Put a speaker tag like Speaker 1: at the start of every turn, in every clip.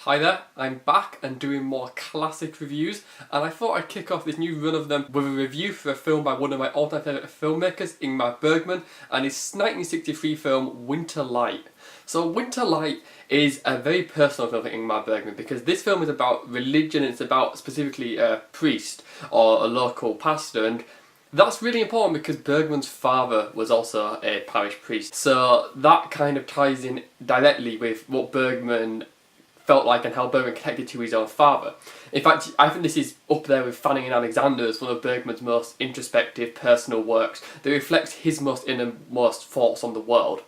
Speaker 1: Hi there, I'm back and doing more classic reviews, and I thought I'd kick off this new run of them with a review for a film by one of my all-time favourite filmmakers, Ingmar Bergman, and his 1963 film Winter Light. So Winter Light is a very personal film for Ingmar Bergman because this film is about religion, it's about specifically a priest or a local pastor, and that's really important because Bergman's father was also a parish priest. So that kind of ties in directly with what Bergman felt like and how Bergman connected to his own father. In fact, I think this is up there with Fanning and Alexander as one of Bergman's most introspective personal works that reflects his most innermost thoughts on the world.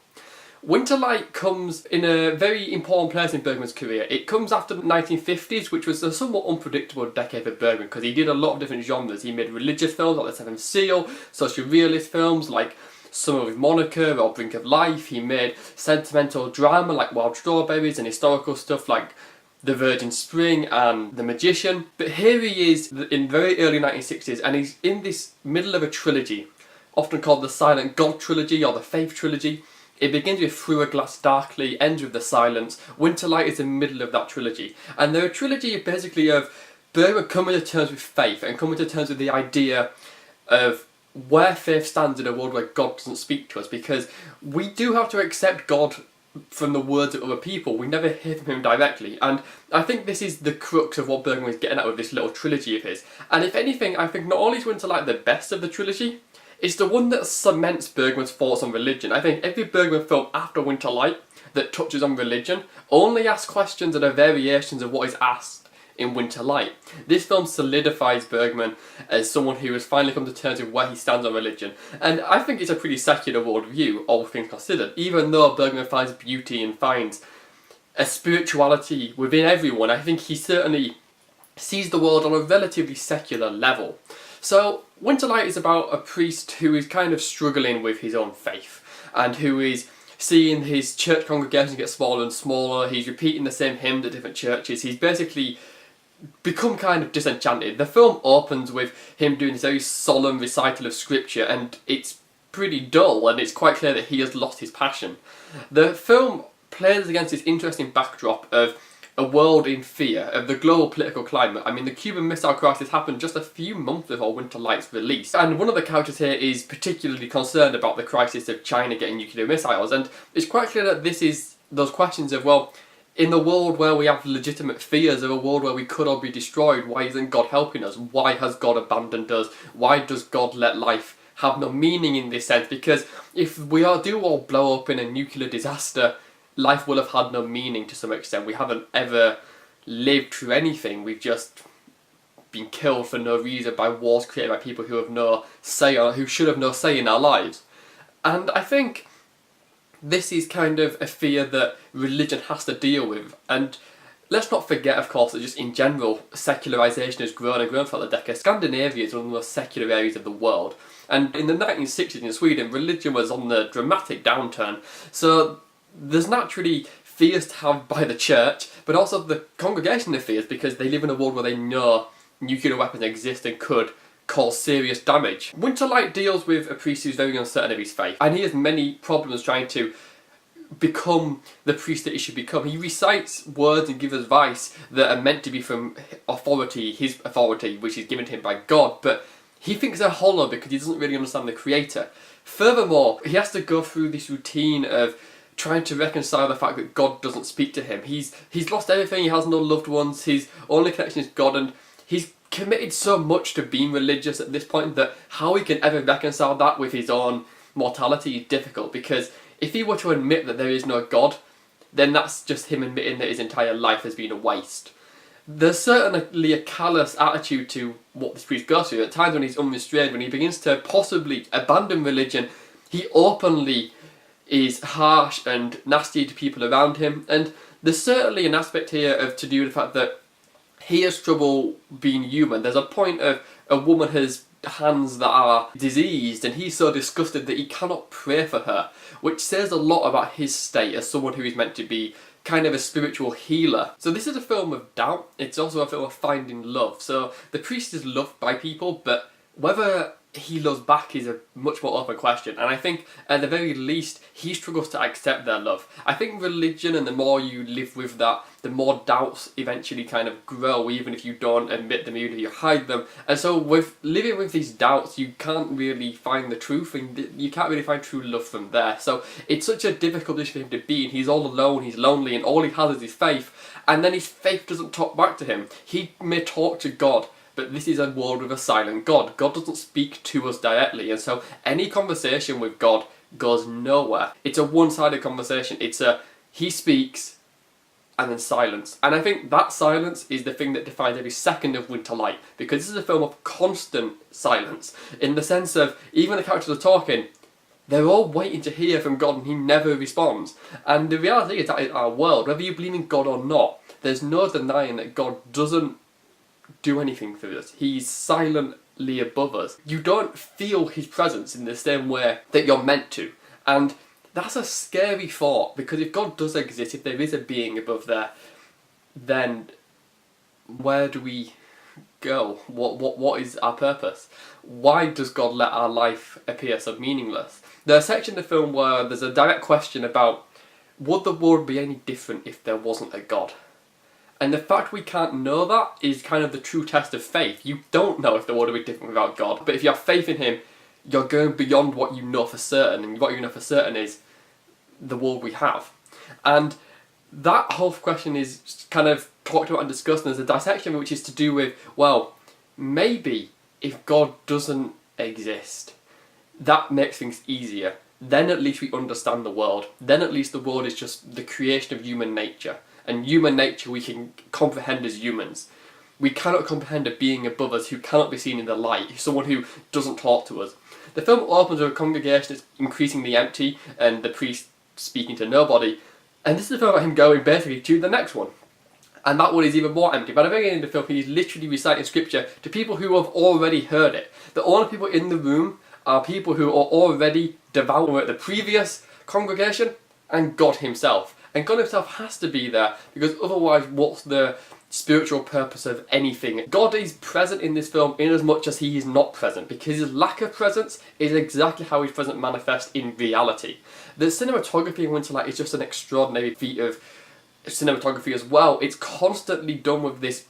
Speaker 1: Winter Light comes in a very important place in Bergman's career. It comes after the 1950s, which was a somewhat unpredictable decade for Bergman because he did a lot of different genres. He made religious films like The Seventh Seal, social realist films like Summer with Monica or Brink of Life. He made sentimental drama like Wild Strawberries and historical stuff like The Virgin Spring and The Magician. But here he is in very early 1960s and he's in this middle of a trilogy, often called the Silent God Trilogy or the Faith Trilogy. It begins with Through a Glass Darkly, ends with The Silence. Winter Light is in the middle of that trilogy. And they're a trilogy basically of Bergman coming to terms with faith and coming to terms with the idea of where faith stands in a world where God doesn't speak to us, because we do have to accept God from the words of other people. We never hear from him directly, and I think this is the crux of what Bergman is getting at with this little trilogy of his. And if anything, I think not only is Winter Light the best of the trilogy, it's the one that cements Bergman's thoughts on religion. I think every Bergman film after Winter Light that touches on religion only asks questions that are variations of what is asked in Winter Light. This film solidifies Bergman as someone who has finally come to terms with where he stands on religion, and I think it's a pretty secular worldview, all things considered. Even though Bergman finds beauty and finds a spirituality within everyone, I think he certainly sees the world on a relatively secular level. So Winter Light is about a priest who is kind of struggling with his own faith and who is seeing his church congregation get smaller and smaller. He's repeating the same hymns at different churches. He's basically become kind of disenchanted. The film opens with him doing this very solemn recital of scripture, and it's pretty dull, and it's quite clear that he has lost his passion. The film plays against this interesting backdrop of a world in fear, of the global political climate. I mean, the Cuban Missile Crisis happened just a few months before Winter Light's release, and one of the characters here is particularly concerned about the crisis of China getting nuclear missiles, and it's quite clear that this is those questions of, well, in the world where we have legitimate fears of a world where we could all be destroyed, why isn't God helping us? Why has God abandoned us? Why does God let life have no meaning in this sense? Because if we do all blow up in a nuclear disaster, life will have had no meaning to some extent. We haven't ever lived through anything. We've just been killed for no reason by wars created by people who have no say, or who should have no say in our lives. And I think this is kind of a fear that religion has to deal with. And let's not forget, of course, that just in general, secularisation has grown and grown throughout the decade. Scandinavia is one of the most secular areas of the world. And in the 1960s in Sweden, religion was on the dramatic downturn. So there's naturally fears to have by the church, but also the congregation of fears because they live in a world where they know nuclear weapons exist and could cause serious damage. Winter Light deals with a priest who's very uncertain of his faith, and he has many problems trying to become the priest that he should become. He recites words and gives advice that are meant to be from authority, his authority, which is given to him by God, but he thinks they're hollow because he doesn't really understand the Creator. Furthermore, he has to go through this routine of trying to reconcile the fact that God doesn't speak to him. He's lost everything, he has no loved ones, his only connection is God, and he's committed so much to being religious at this point that how he can ever reconcile that with his own mortality is difficult, because if he were to admit that there is no God, then that's just him admitting that his entire life has been a waste. There's certainly a callous attitude to what this priest goes through. At times when he's unrestrained, when he begins to possibly abandon religion, he openly is harsh and nasty to people around him, and there's certainly an aspect here of to do with the fact that he has trouble being human. There's a point of a woman has hands that are diseased and he's so disgusted that he cannot pray for her, which says a lot about his state as someone who is meant to be kind of a spiritual healer. So this is a film of doubt. It's also a film of finding love. So the priest is loved by people, but whether he loves back is a much more open question, and I think at the very least he struggles to accept their love. I think religion, and the more you live with that, the more doubts eventually kind of grow, even if you don't admit them, even if you hide them. And so with living with these doubts, you can't really find the truth, and you can't really find true love from there. So it's such a difficult position for him to be in. He's all alone, he's lonely, and all he has is his faith, and then his faith doesn't talk back to him. He may talk to God, but this is a world with a silent God. God doesn't speak to us directly, and so any conversation with God goes nowhere. It's a one-sided conversation. It's a, he speaks, and then silence. And I think that silence is the thing that defines every second of Winter Light, because this is a film of constant silence, in the sense of, even the characters are talking, they're all waiting to hear from God, and he never responds. And the reality is that in our world, whether you believe in God or not, there's no denying that God doesn't do anything for us. He's silently above us. You don't feel his presence in the same way that you're meant to. And that's a scary thought, because if God does exist, if there is a being above there, then where do we go? What is our purpose? Why does God let our life appear so meaningless? There's a section of the film where there's a direct question about, would the world be any different if there wasn't a God? And the fact we can't know that is kind of the true test of faith. You don't know if the world would be different without God, but if you have faith in him, you're going beyond what you know for certain, and what you know for certain is the world we have. And that whole question is kind of talked about and discussed, and there's a dissection which is to do with, well, maybe if God doesn't exist, that makes things easier. Then at least we understand the world. Then at least the world is just the creation of human nature. And human nature we can comprehend as humans. We cannot comprehend a being above us who cannot be seen in the light, someone who doesn't talk to us. The film opens with a congregation that's increasingly empty, and the priest speaking to nobody, and this is a film about him going basically to the next one. And that one is even more empty. By the very end of the film, he's literally reciting scripture to people who have already heard it. The only people in the room are people who are already devout at the previous congregation, and God himself. And God himself has to be there, because otherwise what's the spiritual purpose of anything? God is present in this film in as much as he is not present, because his lack of presence is exactly how his presence manifests in reality. The cinematography in Winter Light is just an extraordinary feat of cinematography as well. It's constantly done with this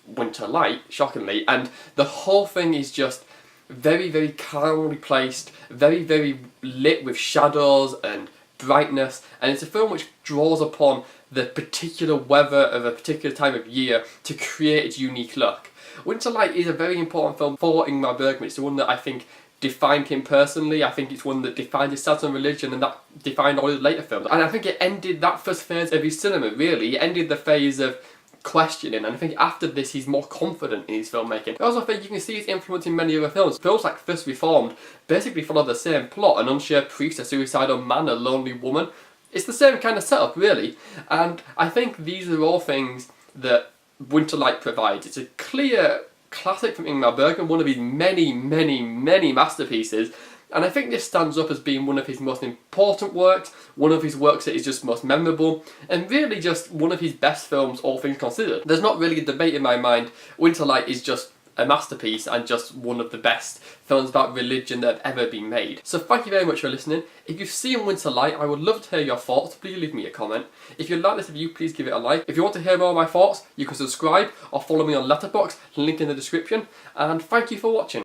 Speaker 1: winter light, shockingly, and the whole thing is just very, very calmly placed, very, very lit with shadows and brightness, and it's a film which draws upon the particular weather of a particular time of year to create its unique look. Winter Light is a very important film for Ingmar Bergman. It's the one that I think defined him personally. I think it's one that defined his stance on religion, and that defined all his later films. And I think it ended that first phase of his cinema, really. It ended the phase of questioning, and I think after this he's more confident in his filmmaking. I also think you can see his influence in many other films. Films like First Reformed basically follow the same plot: an unsure priest, a suicidal man, a lonely woman. It's the same kind of setup, really, and I think these are all things that Winter Light provides. It's a clear classic from Ingmar Bergman, one of his many, many, many masterpieces, and I think this stands up as being one of his most important works, one of his works that is just most memorable, and really just one of his best films, all things considered. There's not really a debate in my mind. Winter Light is just a masterpiece and just one of the best films about religion that have ever been made. So thank you very much for listening. If you've seen Winter Light, I would love to hear your thoughts. Please leave me a comment. If you like this review, please give it a like. If you want to hear more of my thoughts, you can subscribe or follow me on Letterboxd, link in the description, and thank you for watching.